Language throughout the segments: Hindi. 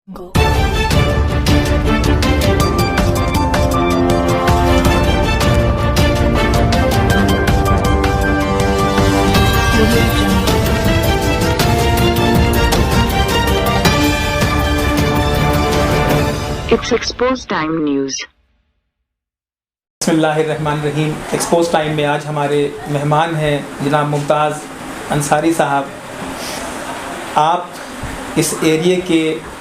Go. It's Exposed Time News. बिस्मिल्लाहिर्रहमानिर्रहीम। एक्सपोज टाइम में आज हमारे मेहमान हैं जनाब मुमताज़ अंसारी साहब। आप इस एरिए के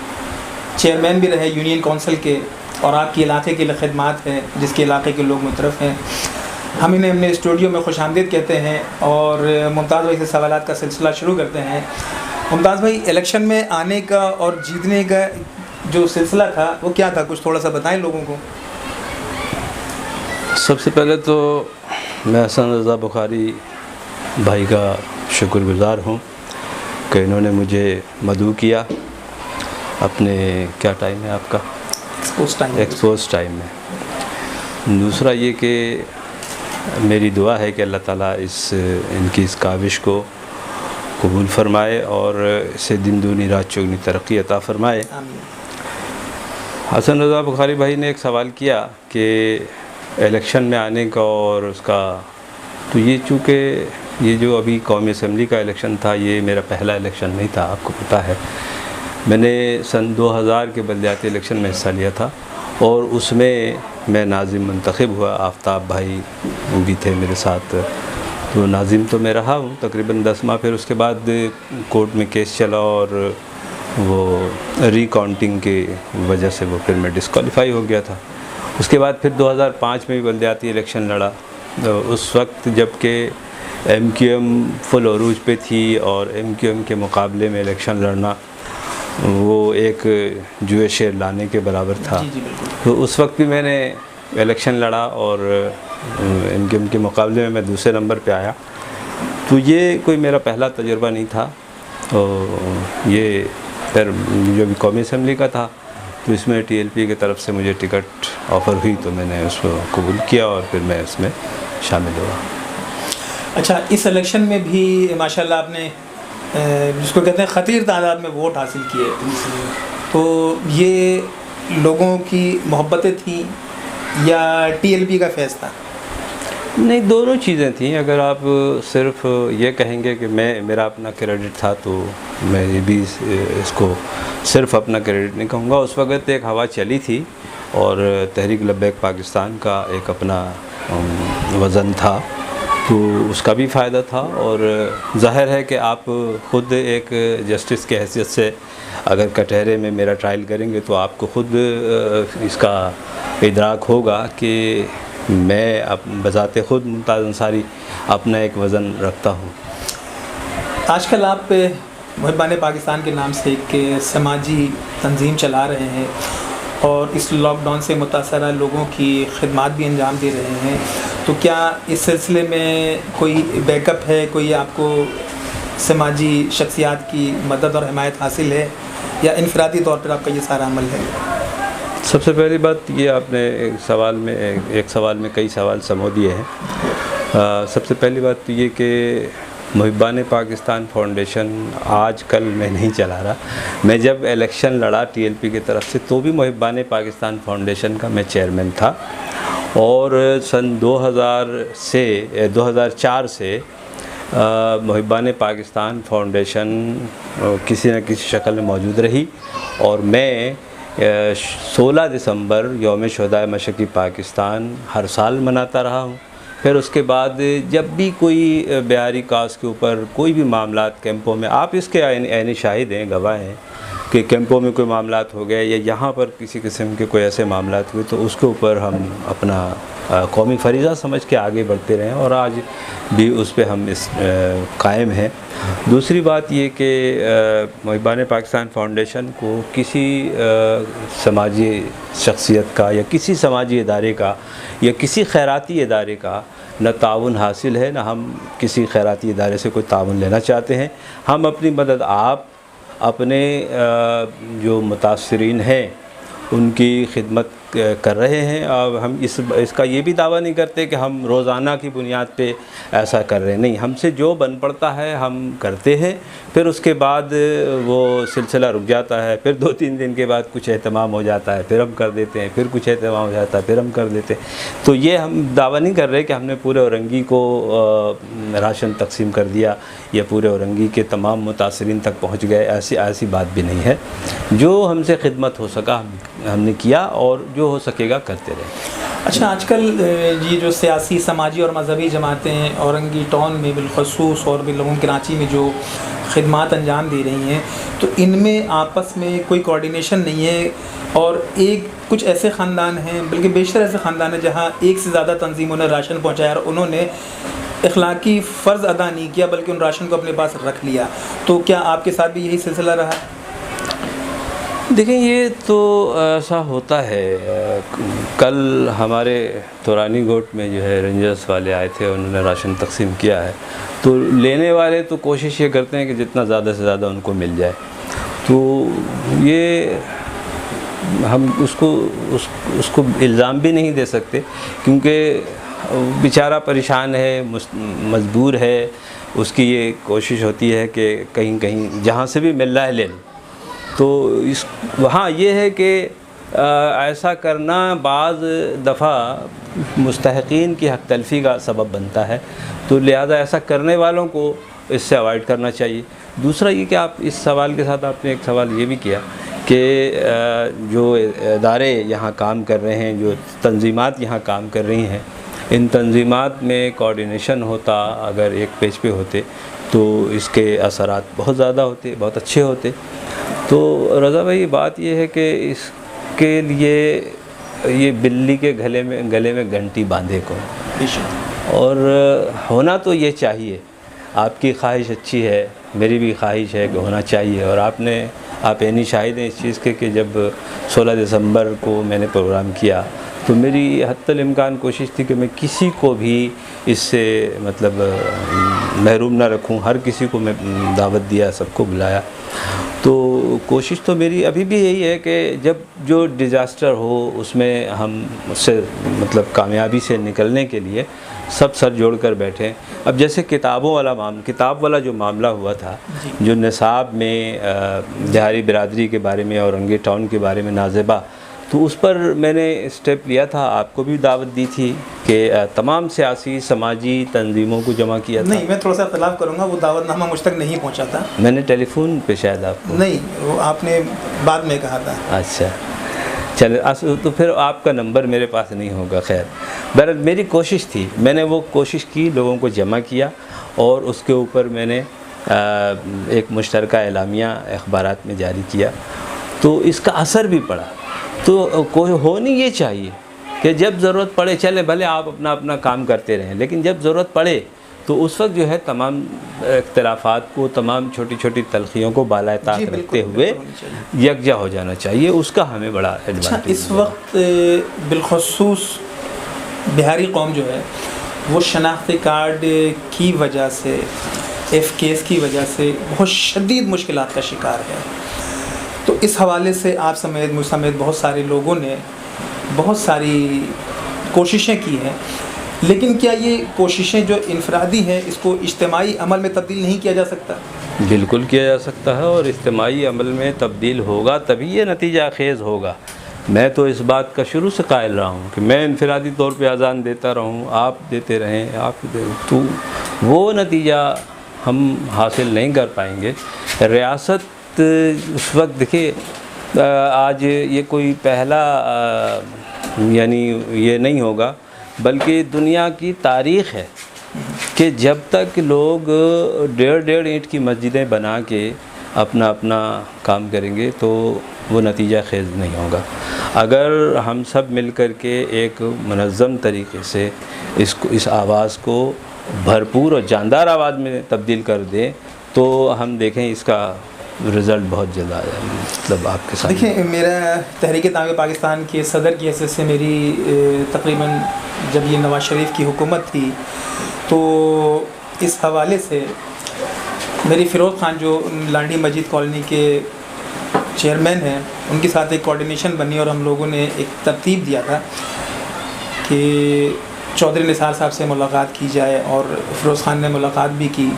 चेयरमैन भी रहे यूनियन काउंसिल के, और आपकी इलाके के लिए खिदमात हैं जिसके इलाके के लोग मुतरफ़ हैं। हम इन्हें अपने स्टूडियो में खुशामदीद कहते हैं और मुमताज़ भाई से सवालात का सिलसिला शुरू करते हैं। मुमताज़ भाई, इलेक्शन में आने का और जीतने का जो सिलसिला था वो क्या था, कुछ थोड़ा सा बताएं लोगों को। सबसे पहले तो मैं हसन रज़ा बुखारी भाई का शुक्रगुज़ार हूँ कि इन्होंने मुझे मदऊ किया अपने क्या टाइम है आपका एक्सपोज टाइम में। दूसरा ये कि मेरी दुआ है कि अल्लाह ताला इनकी इस काविश को कबूल फरमाए और इसे दिन दूनी रात चौगनी तरक्की अता फरमाए। हसन रज़ा बुखारी भाई ने एक सवाल किया कि इलेक्शन में आने का और उसका, तो ये चूँकि ये जो अभी कौमी असम्बली का इलेक्शन था ये मेरा पहला इलेक्शन नहीं था, आपको पता है। मैंने सन 2000 के बलदियाती इलेक्शन में हिस्सा लिया था और उसमें मैं नाज़िम मुंतखब हुआ। आफ्ताब भाई भी थे मेरे साथ, तो नाज़िम तो मैं रहा हूँ तकरीबन 10 माह। फिर उसके बाद कोर्ट में केस चला और वो रिकाउंटिंग की वजह से वो फिर मैं डिस्क्वालीफाई हो गया था। उसके बाद फिर 2005 में भी बलदियाती इलेक्शन लड़ा। तो उस वक्त जबकि MQM फुल अरूज पे थी और MQM के मुकाबले में इलेक्शन लड़ना वो एक जुए शेर लाने के बराबर था। तो उस वक्त भी मैंने इलेक्शन लड़ा और MQM के मुकाबले में मैं दूसरे नंबर पे आया। तो ये कोई मेरा पहला तजुर्बा नहीं था। तो ये फिर जो भी कौमी असम्बली का था तो इसमें TLP की तरफ से मुझे टिकट ऑफ़र हुई तो मैंने उसको कबूल किया और फिर मैं इसमें शामिल हुआ। अच्छा, इस इलेक्शन में भी माशाल्लाह आपने जिसको कहते हैं ख़तीर तादाद में वोट हासिल किए, तो ये लोगों की मोहब्बतें थी या TLP का फैज़ था? नहीं, दोनों चीज़ें थी। अगर आप सिर्फ ये कहेंगे कि मेरा अपना क्रेडिट था तो मैं ये भी इसको सिर्फ अपना क्रेडिट नहीं कहूँगा। उस वक़्त एक हवा चली थी और तहरीक लब्बैक पाकिस्तान का एक अपना वज़न था, तो उसका भी फ़ायदा था। और ज़ाहिर है कि आप ख़ुद एक जस्टिस के हैसियत से अगर कटहरे में मेरा ट्रायल करेंगे तो आपको ख़ुद इसका इदराक होगा कि मैं बज़ाते ख़ुद मुमताज़ अंसारी अपना एक वज़न रखता हूँ। आजकल आप मुहिबान पाकिस्तान के नाम से एक समाजी तंजीम चला रहे हैं और इस लॉकडाउन से मुतासरा लोगों की खिदमत भी अंजाम दे रहे हैं, तो क्या इस सिलसिले में कोई बैकअप है, कोई आपको समाजी शख्सियात की मदद और हिमायत हासिल है या इनफरादी तौर पर आपका ये सारा अमल है? सबसे पहली बात ये, आपने एक सवाल में कई सवाल समो दिए हैं। सबसे पहली बात तो ये कि मुहिबान पाकिस्तान फाउंडेशन आज कल मैं नहीं चला रहा। मैं जब इलेक्शन लड़ा TLP की तरफ से तो भी मुहिबान पाकिस्तान फाउंडेशन का मैं चेयरमैन था और सन 2004 से मुहिबान पाकिस्तान फाउंडेशन किसी न किसी शक्ल में मौजूद रही और मैं 16 दिसंबर यौम शुहदाए मशरक़ी पाकिस्तान हर साल मनाता रहा हूँ। फिर उसके बाद जब भी कोई बिहारी कास्ट के ऊपर कोई भी मामलात कैंपों में, आप इसके ऐनी शाहिद हैं, गवाह हैं कि कैंपों में कोई मामलात हो गए या यहाँ पर किसी किस्म के कोई ऐसे मामलात हुए तो उसके ऊपर हम अपना कौमी फरीज़ा समझ के आगे बढ़ते रहे और आज भी उस पर हम कायम हैं। दूसरी बात ये कि मुहिबान पाकिस्तान फाउंडेशन को किसी समाजी शख्सियत का या किसी समाजी इदारे का या किसी खैराती इदारे का न ताउन हासिल है, न हम किसी खैराती इदारे से कोई ताउन लेना चाहते हैं। हम अपनी मदद आप अपने जो मुतासरीन हैं उनकी खिदमत कर रहे हैं। अब हम इसका ये भी दावा नहीं करते कि हम रोज़ाना की बुनियाद पे ऐसा कर रहे हैं, नहीं, हमसे जो बन पड़ता है हम करते हैं। फिर उसके बाद वो सिलसिला रुक जाता है, फिर 2-3 दिन के बाद कुछ एहतमाम हो जाता है, फिर हम कर देते हैं, फिर कुछ एहतमाम हो जाता है, फिर हम कर देते हैं। तो ये हम दावा नहीं कर रहे कि हमने पूरे औरंगी को राशन तकसीम कर दिया या पूरे औरंगी के तमाम मुतासरीन तक पहुँच गए, ऐसी बात भी नहीं है। जो हमसे खिदमत हो सका हमने किया और जो हो सकेगा करते रहे। अच्छा, आजकल ये जो सियासी, समाजी और मजहबी जमातें हैं औरंगी टाउन में बिलखसूस और बिलउम कराची में जो खिदमात अंजाम दे रही हैं, तो इनमें आपस में कोई कोऑर्डिनेशन नहीं है। और कुछ ऐसे ख़ानदान हैं, बल्कि बेशतर ऐसे ख़ानदान हैं जहाँ एक से ज़्यादा तंजीमों ने राशन पहुँचाया और उन्होंने इखलाकी फ़र्ज़ अदा नहीं किया बल्कि उन राशन को अपने पास रख लिया। तो क्या आपके साथ भी यही सिलसिला रहा? देखिए, ये तो ऐसा होता है। कल हमारे तोरानी गोट में जो है रेंजर्स वाले आए थे, उन्होंने राशन तकसीम किया है। तो लेने वाले तो कोशिश ये करते हैं कि जितना ज़्यादा से ज़्यादा उनको मिल जाए। तो ये हम उसको इल्ज़ाम भी नहीं दे सकते, क्योंकि बेचारा परेशान है, मजबूर है। उसकी ये कोशिश होती है कि कहीं कहीं जहाँ से भी मिल रहा है ले लो। तो वहाँ ये है कि ऐसा करना बाज़ दफ़ा मुस्तहक़ीन की हक़ तलफ़ी का सबब बनता है। तो लिहाजा ऐसा करने वालों को इससे अवॉइड करना चाहिए। दूसरा ये कि आप इस सवाल के साथ आपने एक सवाल ये भी किया कि जो इदारे यहाँ काम कर रहे हैं, जो तंजीमात यहाँ काम कर रही हैं, इन तंजीमात में कोऑर्डिनेशन होता, अगर एक पेज पे होते तो इसके असरात बहुत ज़्यादा होते, बहुत अच्छे होते। तो रज़ा भाई, बात ये है कि इसके लिए ये बिल्ली के गले में घंटी बांधे को, और होना तो ये चाहिए। आपकी ख्वाहिश अच्छी है, मेरी भी ख्वाहिश है कि होना चाहिए। और आप यानी शाहिद हैं इस चीज़ के कि जब 16 दिसंबर को मैंने प्रोग्राम किया तो मेरी हत्तल इम्कान कोशिश थी कि मैं किसी को भी इससे मतलब महरूम ना रखूं। हर किसी को मैं दावत दिया, सबको बुलाया। तो कोशिश तो मेरी अभी भी यही है कि जब जो डिज़ास्टर हो उसमें हम उससे मतलब कामयाबी से निकलने के लिए सब सर जोड़ कर बैठें। अब जैसे किताब वाला जो मामला हुआ था, जो निसाब में दिहाड़ी बिरादरी के बारे में, औरंगी टाउन के बारे में नाज़िबा, तो उस पर मैंने स्टेप लिया था, आपको भी दावत दी थी कि तमाम सियासी समाजी तंजीमों को जमा किया था। नहीं, मैं थोड़ा सा इख्तिलाफ़ करूँगा, वो दावतनामा मुझ तक नहीं पहुँचा था। मैंने टेलीफोन पे शायद आपको नहीं, वो आपने बाद में कहा था। अच्छा, चले, तो फिर आपका नंबर मेरे पास नहीं होगा। खैर, बहरहाल मेरी कोशिश थी, मैंने वो कोशिश की, लोगों को जमा किया और उसके ऊपर मैंने एक मुश्तरका एलामिया अखबारात में जारी किया। तो इसका असर भी पड़ा। तो कोई होनी ये चाहिए कि जब ज़रूरत पड़े, चले भले आप अपना काम करते रहें, लेकिन जब ज़रूरत पड़े तो उस वक्त जो है तमाम इख्तिलाफ़ात को, तमाम छोटी छोटी तलखियों को बालाए ताक रखते हुए यकजा हो जाना चाहिए। उसका हमें बड़ा एडवांटेज। अच्छा, इस वक्त बिलखसूस बिहारी कौम जो है वो शनाख्ती कार्ड की वजह से, FKs की वजह से बहुत शदीद मुश्किलात का शिकार है। तो इस हवाले से आप समेत, मुझ समेत बहुत सारे लोगों ने बहुत सारी कोशिशें की हैं, लेकिन क्या ये कोशिशें जो इनफरादी हैं इसको इज्तिमाई अमल में तब्दील नहीं किया जा सकता? बिल्कुल किया जा सकता है, और इज्तिमाई अमल में तब्दील होगा तभी ये नतीजा खेज़ होगा। मैं तो इस बात का शुरू से कायल रहा हूँ कि मैं इनफरादी तौर पे अज़ान देता रहूँ, आप देते रहें, तो वो नतीजा हम हासिल नहीं कर पाएंगे। रियासत उस वक्त, देखिए, आज ये कोई पहला यानी ये नहीं होगा, बल्कि दुनिया की तारीख़ है कि जब तक लोग 1.5 ईंट की मस्जिदें बना के अपना काम करेंगे तो वो नतीजा खेज़ नहीं होगा। अगर हम सब मिल कर के एक मुनज़्ज़म तरीके से इस आवाज़ को भरपूर और जानदार आवाज़ में तब्दील कर दें तो हम देखें इसका रिज़ल्ट बहुत जल्द आ जाए। मतलब आपके साथ देखिए, मेरा तहरीक तामीर पाकिस्तान के सदर की हैसियत से मेरी तकरीबन जब ये नवाज़ शरीफ की हुकूमत थी तो इस हवाले से मेरी फ़िरोज़ ख़ान जो लांडी मस्जिद कॉलोनी के चेयरमैन हैं उनके साथ एक कोऑर्डिनेशन बनी और हम लोगों ने एक तरतीब दिया था कि चौधरी निसार साहब से मुलाकात की जाए और फ़िरोज़ ख़ान ने मुलाकात भी की।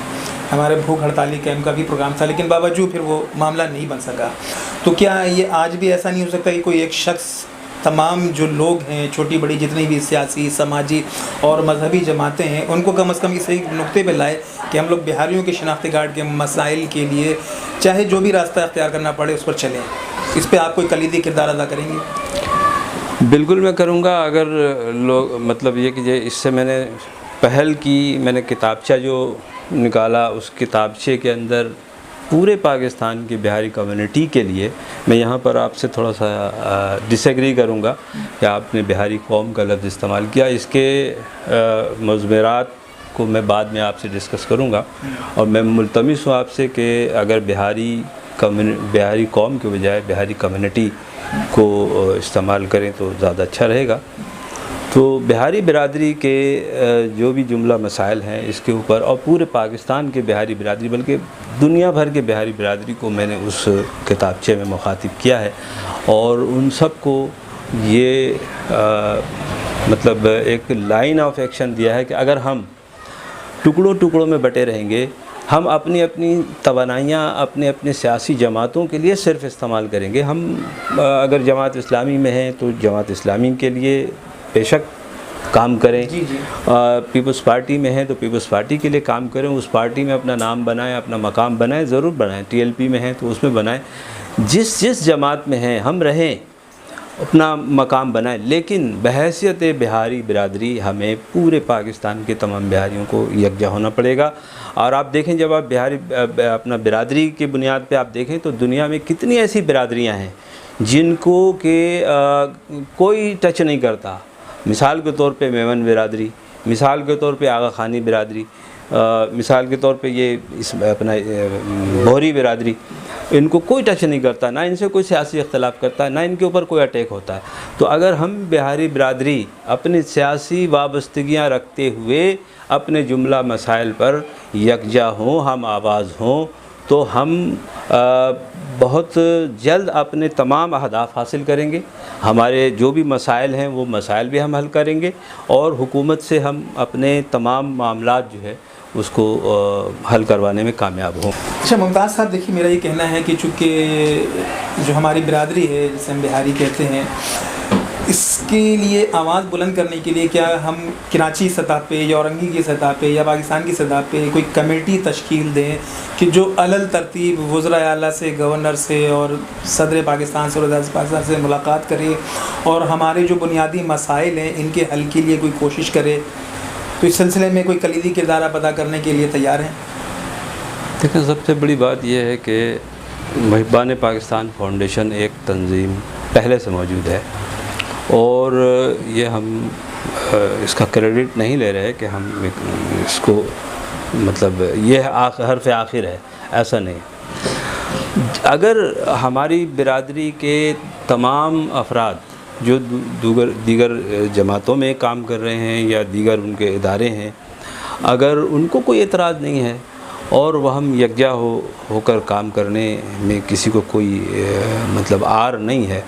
हमारे भूख हड़ताली कैंप का भी प्रोग्राम था, लेकिन बावजूद फिर वो मामला नहीं बन सका। तो क्या ये आज भी ऐसा नहीं हो सकता कि कोई एक शख्स तमाम जो लोग हैं, छोटी बड़ी जितनी भी सियासी, समाजी और मजहबी जमातें हैं, उनको कम से कम इस एक नुक्ते पे लाए कि हम लोग बिहारियों के शनाख्ती कार्ड के मसाइल के लिए चाहे जो भी रास्ता अख्तियार करना पड़े उस पर चलें। इस पर आप कोई कलीदी किरदार अदा करेंगे? बिल्कुल मैं करूँगा। अगर लोग मतलब ये कि इससे मैंने पहल की, मैंने किताबचा जो निकाला, उस किताबचे के अंदर पूरे पाकिस्तान की बिहारी कम्युनिटी के लिए, मैं यहाँ पर आपसे थोड़ा सा डिसएग्री करूँगा कि आपने बिहारी कौम का लफ्ज़ इस्तेमाल किया। इसके मज़मरात को मैं बाद में आपसे डिस्कस करूँगा और मैं मुल्तमिस हूँ आपसे कि अगर बिहारी कौम के बजाय बिहारी कम्युनिटी को इस्तेमाल करें तो ज़्यादा अच्छा रहेगा। तो बिहारी बिरादरी के जो भी जुमला मसाइल हैं इसके ऊपर, और पूरे पाकिस्तान के बिहारी बिरादरी बल्कि दुनिया भर के बिहारी बिरादरी को मैंने उस किताबचे में मुखातिब किया है और उन सब को ये मतलब एक लाइन ऑफ एक्शन दिया है कि अगर हम टुकड़ों टुकड़ों में बटे रहेंगे, हम अपनी अपनी तवानाइयाँ अपने अपने सियासी जमातों के लिए सिर्फ इस्तेमाल करेंगे। हम अगर जमात इस्लामी में हैं तो जमात इस्लामी के लिए बेशक काम करें, पीपल्स पार्टी में है तो पीपल्स पार्टी के लिए काम करें, उस पार्टी में अपना नाम बनाएं, अपना मकाम बनाएं, ज़रूर बनाएं। टीएलपी में है तो उसमें बनाएं, जिस जमात में हैं हम रहें, अपना मकाम बनाएं। लेकिन बहैसियत बिहारी बिरादरी हमें पूरे पाकिस्तान के तमाम बिहारियों को यकजा होना पड़ेगा। और आप देखें, जब आप अपना बिरादरी की बुनियाद पे आप देखें तो दुनिया में कितनी ऐसी बिरादरियां हैं जिनको के कोई टच नहीं करता। मिसाल के तौर पे मेमन बिरादरी, मिसाल के तौर पे आगा खानी बिरादरी, मिसाल के तौर पे ये अपना बोहरी बिरादरी, इनको कोई टच नहीं करता, ना इनसे कोई सियासी इख्तलाफ करता है, ना इनके ऊपर कोई अटैक होता है। तो अगर हम बिहारी बिरादरी अपनी सियासी वाबस्तगियाँ रखते हुए अपने जुमला मसाइल पर यकजा हों, हम आवाज़ हों, तो हम बहुत जल्द अपने तमाम अहदाफ हासिल करेंगे। हमारे जो भी मसाइल हैं वो मसाइल भी हम हल करेंगे और हुकूमत से हम अपने तमाम मामलात जो है उसको हल करवाने में कामयाब हों। अच्छा मुमताज़ साहब, देखिए मेरा ये कहना है कि चूँकि जो हमारी बिरादरी है जिसे हम बिहारी कहते हैं, इसके लिए आवाज़ बुलंद करने के लिए क्या हम कराची सतह पे या औरंगी की सतह पे या पाकिस्तान की सतह पे कोई कमेटी तश्कील दें कि जो अलल तरतीब वज़रा आला से, गवर्नर से और सदर पाकिस्तान से, वज़ीर पाकिस्तान से मुलाकात करे और हमारे जो बुनियादी मसाइल हैं इनके हल के लिए कोई कोशिश करे? तो इस सिलसिले में कोई कलीदी किरदार आप अदा करने के लिए तैयार हैं? देखिए, सबसे बड़ी बात यह है कि मुहिब्बान पाकिस्तान फाउंडेशन एक तंजीम पहले से मौजूद है और ये हम इसका क्रेडिट नहीं ले रहे कि हम इसको मतलब ये हर्फ आखिर है, ऐसा नहीं। अगर हमारी बिरादरी के तमाम अफराद जो दीगर जमातों में काम कर रहे हैं या दीगर उनके इदारे हैं, अगर उनको कोई एतराज़ नहीं है और वह हम यकजा होकर काम करने में किसी को कोई मतलब आर नहीं है,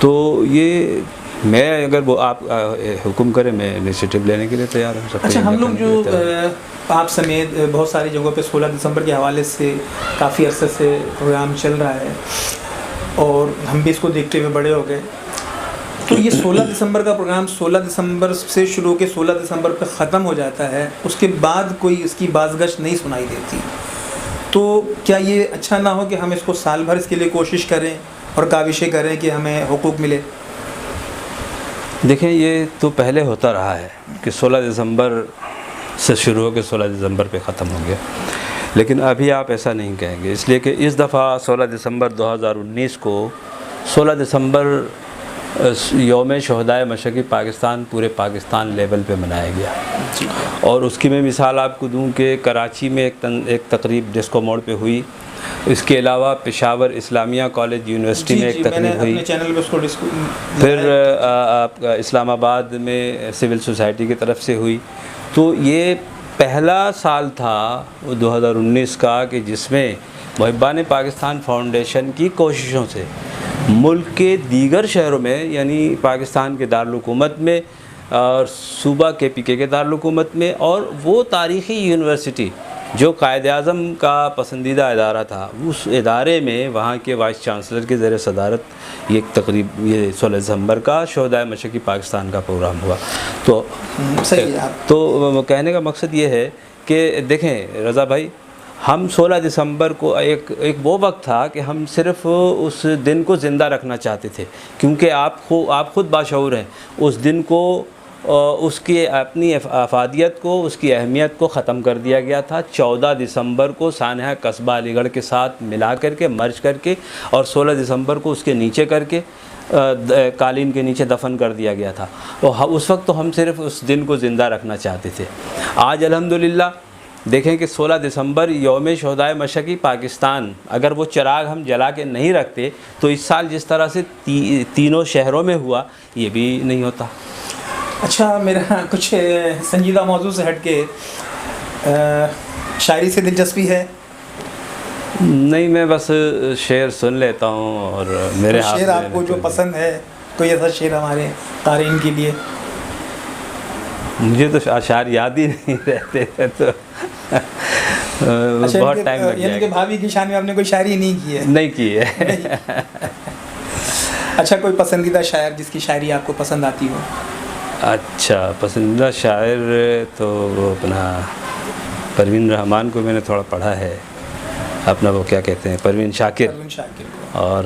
तो ये मैं अगर वो आप हुक्म करें मैं इनिशिएटिव लेने के लिए तैयार हूँ। अच्छा, हम लोग जो आप समेत बहुत सारी जगहों पे 16 दिसंबर के हवाले से काफ़ी अरसे से प्रोग्राम चल रहा है और हम भी इसको देखते हुए बड़े हो गए। तो ये 16 दिसंबर का प्रोग्राम 16 दिसंबर से शुरू के 16 दिसंबर पर ख़त्म हो जाता है, उसके बाद कोई इसकी बाज़गश्त नहीं सुनाई देती। तो क्या ये अच्छा ना हो कि हम इसको साल भर इसके लिए कोशिश करें और काविशें करें कि हमें हुकूक मिले? देखें, ये तो पहले होता रहा है कि 16 दिसंबर से शुरू हो के 16 दिसंबर पे ख़त्म हो गया, लेकिन अभी आप ऐसा नहीं कहेंगे, इसलिए कि इस दफ़ा 16 दिसंबर 2019 को 16 दिसंबर यौम शहदाए मशरक़ी पाकिस्तान पूरे पाकिस्तान लेवल पे मनाया गया। और उसकी मैं मिसाल आपको दूं कि कराची में एक तकरीब डिस्को मोड़ पे हुई, इसके अलावा पेशावर इस्लामिया कॉलेज यूनिवर्सिटी में एक तकरीब हुई, फिर इस्लामाबाद में सिविल सोसाइटी की तरफ से हुई। तो ये पहला साल था 2019 का कि जिसमें मुहिब्बान पाकिस्तान फाउंडेशन की कोशिशों से मुल्क के दीगर शहरों में, यानी पाकिस्तान के दारुल-हुकूमत में और सूबा KPK के दारुल-हुकूमत में, और वो तारीख़ी यूनिवर्सिटी जो कायद-ए-आज़म का पसंदीदा इदारा था, उस इदारे में वहाँ के वाइस चांसलर के ज़ेर सदारत ये तकरीब, ये 16 दिसंबर का शोहदाए मशरक़ी पाकिस्तान का प्रोग्राम हुआ। तो सही है। तो कहने का मकसद ये है कि देखें रज़ा भाई, हम 16 दिसंबर को एक वो वक्त था कि हम सिर्फ़ उस दिन को ज़िंदा रखना चाहते थे, क्योंकि आप ख़ुद बाशऊर हैं, उस दिन को उसकी अपनी अफादियत को, उसकी अहमियत को ख़त्म कर दिया गया था। 14 दिसंबर को सानहा कस्बा अलीगढ़ के साथ मिला करके, मर्ज करके, और 16 दिसंबर को उसके नीचे करके कालीन के नीचे दफन कर दिया गया था। तो उस वक्त तो हम सिर्फ़ उस दिन को ज़िंदा रखना चाहते थे। आज अल्हम्दुलिल्लाह देखें कि 16 दिसंबर यौम शोहदाए मशरक़ी पाकिस्तान, अगर वो चिराग हम जला के नहीं रखते तो इस साल जिस तरह से तीनों शहरों में हुआ, ये भी नहीं होता। अच्छा, मेरा कुछ संजीदा मौजू से हट के शायरी से दिलचस्पी है? नहीं, मैं बस शेर सुन लेता हूँ और मेरे हाथ शेर आपको जो पसंद है, कोई ऐसा शेर हमारे क़ारीन के लिए? मुझे तो अशार याद ही नहीं रहते हैं, तो अच्छा, बहुत टाइम लग जाएगा। यानी कि भाभी की शान में आपने कोई शायरी नहीं की है? नहीं की है। अच्छा, कोई पसंदीदा शायर जिसकी शायरी आपको पसंद आती हो? अच्छा, पसंदीदा शायर तो वो अपना परवीन रहमान को मैंने थोड़ा पढ़ा है, अपना वो क्या कहते हैं, परवीन शाकिर को। और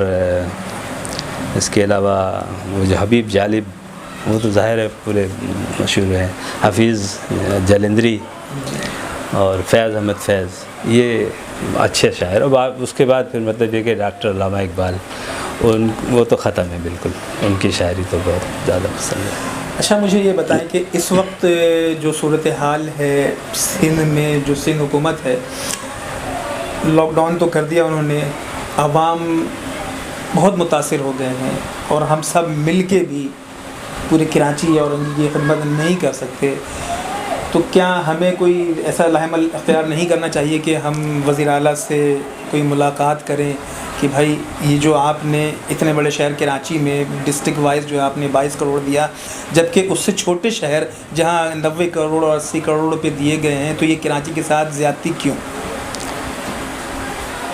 इसके अलावा वो जो हबीब जालिब, वो तो ज़ाहिर है पूरे मशहूर हैं, हफीज़ जलंधरी और फैज़ अहमद फैज़, ये अच्छे शायर। और उसके बाद फिर मतलब ये कि डॉक्टर अल्लामा इकबाल, वो तो ख़त्म है बिल्कुल, उनकी शायरी तो बहुत ज़्यादा पसंद है। अच्छा, मुझे ये बताएं कि इस वक्त जो सूरत हाल है सिंध में, जो सिंध हुकूमत है, लॉकडाउन तो कर दिया उन्होंने, आवाम बहुत मुतासिर हो गए हैं, और हम सब मिल के भी पूरे कराची और उनकी खिदमत नहीं कर सकते। तो क्या हमें कोई ऐसा लाहेमल अख्तियार नहीं करना चाहिए कि हम वज़ीर आला से कोई मुलाकात करें कि भाई ये जो आपने इतने बड़े शहर कराची में डिस्ट्रिक्ट वाइज जो आपने 22 करोड़ दिया, जबकि उससे छोटे शहर जहां 90 करोड़ और 80 करोड़ रुपए दिए गए हैं, तो ये कराची के साथ ज़्यादती क्यों?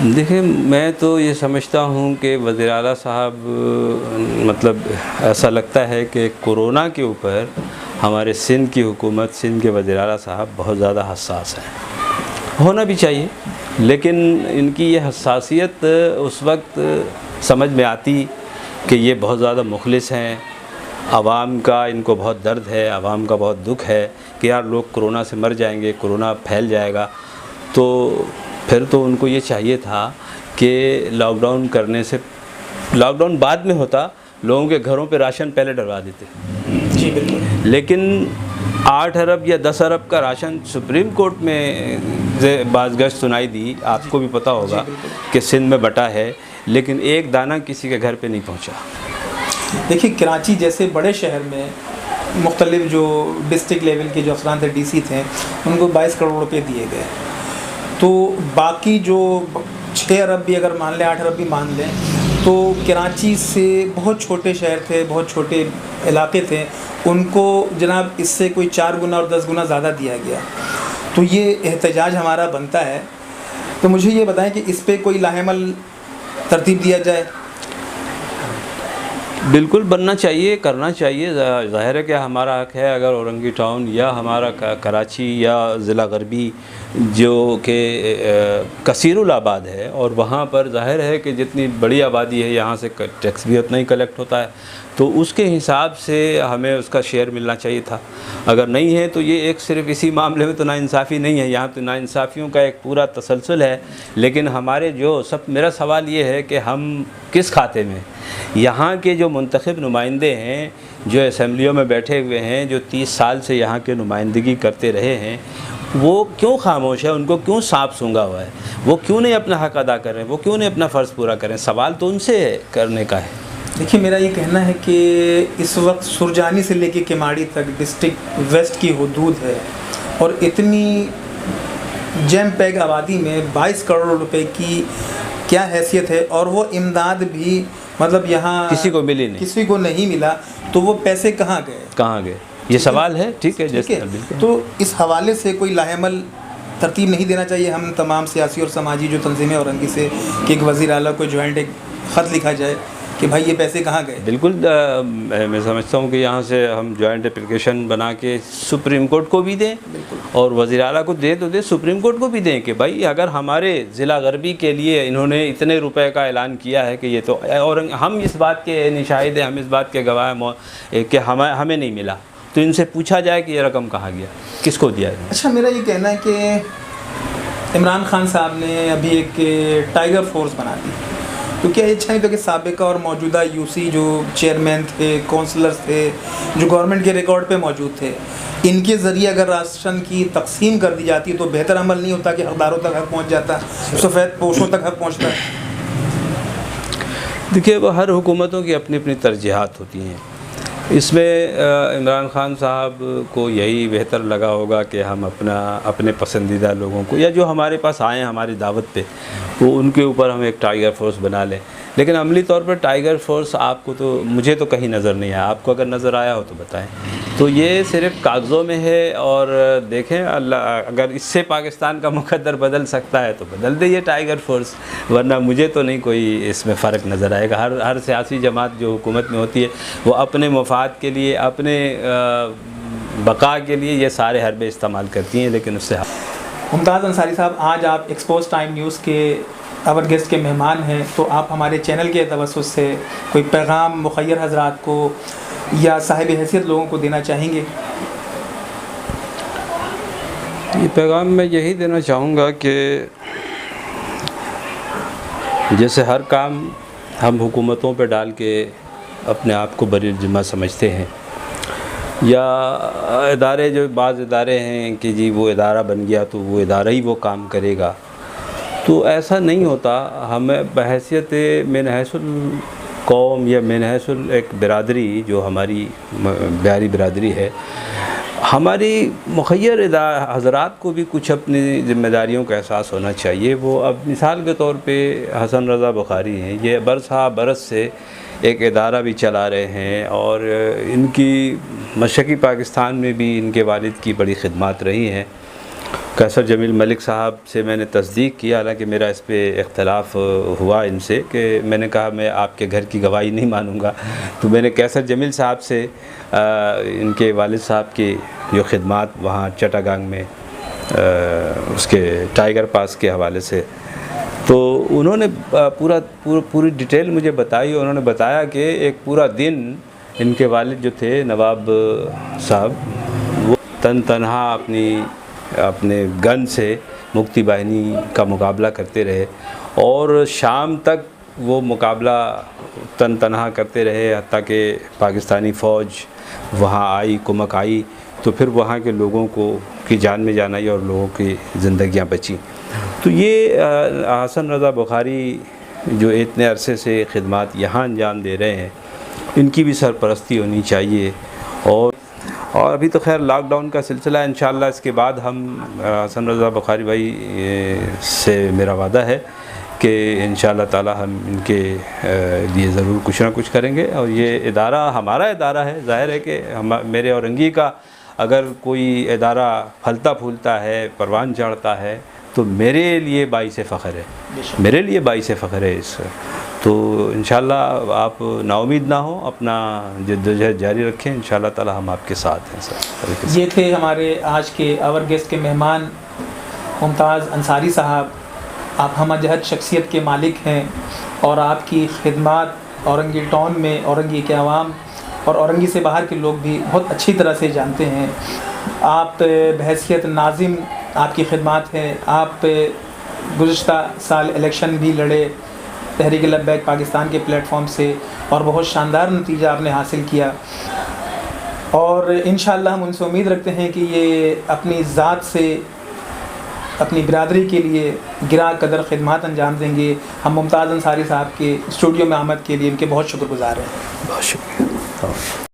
देखिए, मैं तो ये समझता हूँ कि वज़ीर आला साहब, मतलब ऐसा लगता है कि कोरोना के ऊपर हमारे सिंध की हुकूमत, सिंध के वज़ीर आला साहब बहुत ज़्यादा हसास हैं। होना भी चाहिए, लेकिन इनकी ये हसासियत उस वक्त समझ में आती कि ये बहुत ज़्यादा मुखलिस हैं, आवाम का इनको बहुत दर्द है, आवाम का बहुत दुख है कि यार लोग कोरोना से मर जाएंगे, कोरोना फैल जाएगा। तो फिर तो उनको ये चाहिए था कि लॉकडाउन करने से, लॉकडाउन बाद में होता, लोगों के घरों पे राशन पहले डलवा देते। जी बिल्कुल। लेकिन 8 अरब या 10 अरब का राशन सुप्रीम कोर्ट में बाज़गश्त सुनाई दी, आपको भी पता होगा कि सिंध में बटा है, लेकिन एक दाना किसी के घर पे नहीं पहुंचा। देखिए, कराची जैसे बड़े शहर में मुख्तलिफ जो डिस्ट्रिक्ट लेवल के जो अफसरान थे, DC थे, उनको 22 करोड़ रुपये दिए गए। तो बाकी जो 6 अरब भी अगर मान लें, 8 अरब भी मान लें, तो कराची से बहुत छोटे शहर थे, बहुत छोटे इलाके थे, उनको जनाब इससे कोई 4 गुना और 10 गुना ज़्यादा दिया गया। तो ये एहतजाज हमारा बनता है। तो मुझे ये बताएं कि इस पे कोई लाहेमल तरतीब दिया जाए। बिल्कुल बनना चाहिए, करना चाहिए। ज़ाहिर है कि हमारा हक़ है, अगर औरंगी टाउन या हमारा कराची या ज़िला गरबी जो कि कसीरुल आबाद है, और वहाँ पर ज़ाहिर है कि जितनी बड़ी आबादी है, यहाँ से टैक्स भी उतना ही कलेक्ट होता है, तो उसके हिसाब से हमें उसका शेयर मिलना चाहिए था। अगर नहीं है तो ये एक सिर्फ़ इसी मामले में तो नाइंसाफ़ी नहीं है, यहाँ तो नाइंसाफ़ियों का एक पूरा तसलसल है। लेकिन हमारे जो मेरा सवाल ये है कि हम किस खाते में, यहाँ के जो मुंतखब नुमाइंदे हैं, जो असम्बलियों में बैठे हुए हैं, जो 30 साल से यहाँ के नुमाइंदगी करते रहे हैं, वो क्यों खामोश है? उनको क्यों सांप सूंघा हुआ है? वो क्यों नहीं अपना हक़ अदा कर रहे हैं? वो क्यों नहीं अपना फ़र्ज़ पूरा करें? सवाल तो उनसे करने का है। देखिए, मेरा ये कहना है कि इस वक्त सुरजानी से लेके किमाड़ी तक डिस्ट्रिक्ट वेस्ट की हुदूद है, और इतनी जैम पैग आबादी में 22 करोड़ रुपए की क्या हैसियत है, और वो इमदाद भी मतलब यहाँ किसी को मिली नहीं, किसी को नहीं मिला, तो वो पैसे कहाँ गए? ये सवाल है। ठीक है, जैसे तो इस हवाले से कोई लाहेमल तरतीब नहीं देना चाहिए हम तमाम सियासी और समाजी जो तंजीमें औरंगी से कि एक वज़ीर आला को जॉइंट एक ख़त लिखा जाए कि भाई ये पैसे कहाँ गए? बिल्कुल, मैं समझता हूँ कि यहाँ से हम जॉइंट एप्लीकेशन बना के सुप्रीम कोर्ट को भी दें और वज़ीर आला को दे तो दे, सुप्रीम कोर्ट को भी दें कि भाई अगर हमारे ज़िला गरबी के लिए इन्होंने इतने रुपए का ऐलान किया है कि ये तो, और हम इस बात के निशाहिद हैं, हम इस बात के गवाह हैं कि हमें नहीं मिला, तो इनसे पूछा जाए कि ये रकम कहाँ गया, किसको दिया है। अच्छा, मेरा ये कहना है कि इमरान खान साहब ने अभी एक टाइगर फोर्स बना दी, तो क्या अच्छा नहीं तो कि साबिका और मौजूदा यूसी जो चेयरमैन थे, काउंसलर्स थे, जो गवर्नमेंट के रिकॉर्ड पे मौजूद थे, इनके ज़रिए अगर राशन की तकसीम कर दी जाती तो बेहतर अमल नहीं होता कि हकदारों तक हक पहुंच जाता, सफ़ेद पोशों तक हक पहुंचता? देखिए, वो हर हुकूमतों की अपनी अपनी तरजीहात होती हैं। इसमें इमरान खान साहब को यही बेहतर लगा होगा कि हम अपने पसंदीदा लोगों को, या जो हमारे पास आए हैं हमारी दावत पे, वो उनके ऊपर हम एक टाइगर फोर्स बना लें। लेकिन अमली तौर पर टाइगर फोर्स आपको तो, मुझे तो कहीं नज़र नहीं आया, आपको अगर नज़र आया हो तो बताएं। तो ये सिर्फ कागज़ों में है, और देखें अल्लाह अगर इससे पाकिस्तान का मुकद्दर बदल सकता है तो बदल दे ये टाइगर फोर्स, वरना मुझे तो नहीं कोई इसमें फ़र्क नज़र आएगा। हर सियासी जमात जो हुकूमत में होती है वो अपने मफाद के लिए, अपने बका के लिए ये सारे हरबे इस्तेमाल करती हैं, लेकिन उससे मुमताज़ अंसारी साहब, आज आप एक्सपोज टाइम न्यूज़ के आवर गेस्ट के मेहमान हैं, तो आप हमारे चैनल के तवस्सुस से कोई पैगाम मुखय्यर हज़रात को या साहिब हैसियत लोगों को देना चाहेंगे? ये पैगाम मैं यही देना चाहूँगा कि जैसे हर काम हम हुकूमतों पर डाल के अपने आप को बरी ज़िम्मा समझते हैं, या इदारे जो बाज़ इदारे हैं कि जी वो इदारा बन गया तो वो इदारा ही वो काम करेगा, तो ऐसा नहीं होता। हमें बहैसियत मिनहसुल कौम या मिनहसुल एक बिरादरी जो हमारी बिहारी बिरादरी है, हमारी मुखय्यर हज़रात को भी कुछ अपनी ज़िम्मेदारियों का एहसास होना चाहिए। वो अब मिसाल के तौर पे हसन रज़ा बुखारी हैं, ये बरस से एक इदारा भी चला रहे हैं, और इनकी मशरक़ी पाकिस्तान में भी इनके वालिद की बड़ी खिदमत रही हैं। कैसर जमील मलिक साहब से मैंने तस्दीक किया, हालांकि मेरा इस पे इख्तलाफ हुआ इनसे कि मैंने कहा मैं आपके घर की गवाही नहीं मानूंगा, तो मैंने कैसर जमील साहब से इनके वालिद साहब की जो खिदमत वहाँ चटागांग में उसके टाइगर पास के हवाले से, तो उन्होंने पूरी डिटेल मुझे बताई। उन्होंने बताया कि एक पूरा दिन इनके वालिद जो थे नवाब साहब, वो तनहा अपने गन से मुक्ति बाहिनी का मुकाबला करते रहे, और शाम तक वो मुकाबला तनहा करते रहे, हत्ता कि पाकिस्तानी फ़ौज वहाँ आई, कुमक आई, तो फिर वहाँ के लोगों की जान में जान आई और लोगों की ज़िंदगियाँ बची। तो ये हसन रज़ा बुखारी जो इतने अरसे से खिदमत यहाँ अंजाम दे रहे हैं, इनकी भी सरपरस्ती होनी चाहिए। और अभी तो खैर लॉकडाउन का सिलसिला है, इंशाअल्लाह इसके बाद हम हसन रज़ा बुखारी भाई से मेरा वादा है कि इंशाअल्लाह ताला हम इनके लिए ज़रूर कुछ ना कुछ करेंगे। और ये इदारा हमारा इदारा है, ज़ाहिर है कि मेरे औरंगी का अगर कोई इदारा फलता फूलता है, परवान चढ़ता है, तो मेरे लिए बाइस फ़ख्र है, मेरे लिए बाइस फ़ख्र है इस। तो इंशाअल्लाह आप नाउमीद ना हो, अपना जद्दोजहद जारी रखें, इंशाअल्लाह ताला हम आपके साथ हैं सर। ये थे हमारे आज के आवर गेस्ट के मेहमान मुमताज़ अंसारी साहब। आप हमजहद शख्सियत के मालिक हैं और आपकी खिदमत औरंगी टाउन में औरंगी के अवाम और औरंगी से बाहर के लोग भी बहुत अच्छी तरह से जानते हैं। आप बहैसियत नाज़िम आपकी खिदमत है। आप गुज़िश्ता साल इलेक्शन भी लड़े तहरीक लब्बैक पाकिस्तान के प्लेटफॉर्म से और बहुत शानदार नतीजा आपने हासिल किया, और इंशाअल्लाह हम उनसे उम्मीद रखते हैं कि ये अपनी ज़ात से अपनी बिरादरी के लिए गिरा कदर खिदमत अंजाम देंगे। हम मुमताज़ अंसारी साहब के स्टूडियो में आमद के लिए इनके बहुत शुक्रगुज़ार हैं। बहुत शुक्रिया।